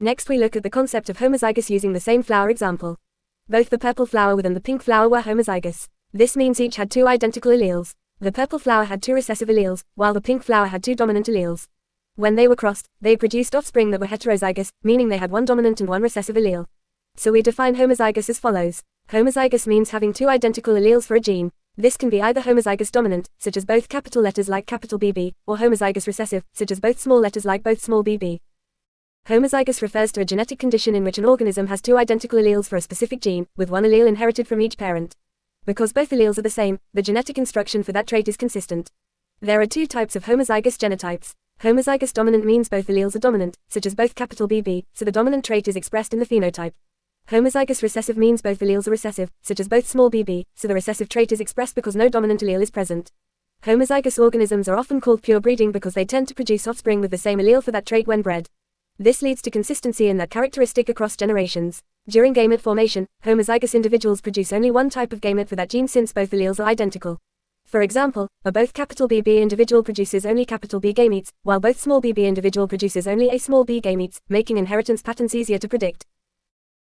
Next we look at the concept of homozygous using the same flower example. Both the purple flower within the pink flower were homozygous. This means each had two identical alleles. The purple flower had two recessive alleles, while the pink flower had two dominant alleles. When they were crossed, they produced offspring that were heterozygous, meaning they had one dominant and one recessive allele. So we define homozygous as follows. Homozygous means having two identical alleles for a gene. This can be either homozygous dominant, such as both capital letters like capital BB, or homozygous recessive, such as both small letters like both small bb. Homozygous refers to a genetic condition in which an organism has two identical alleles for a specific gene, with one allele inherited from each parent. Because both alleles are the same, the genetic instruction for that trait is consistent. There are two types of homozygous genotypes. Homozygous dominant means both alleles are dominant, such as both capital BB, so the dominant trait is expressed in the phenotype. Homozygous recessive means both alleles are recessive, such as both small bb, so the recessive trait is expressed because no dominant allele is present. Homozygous organisms are often called pure breeding because they tend to produce offspring with the same allele for that trait when bred. This leads to consistency in that characteristic across generations. During gamete formation, homozygous individuals produce only one type of gamete for that gene since both alleles are identical. For example, a both capital BB individual produces only capital B gametes, while both small bb individual produces only a small b gametes, making inheritance patterns easier to predict.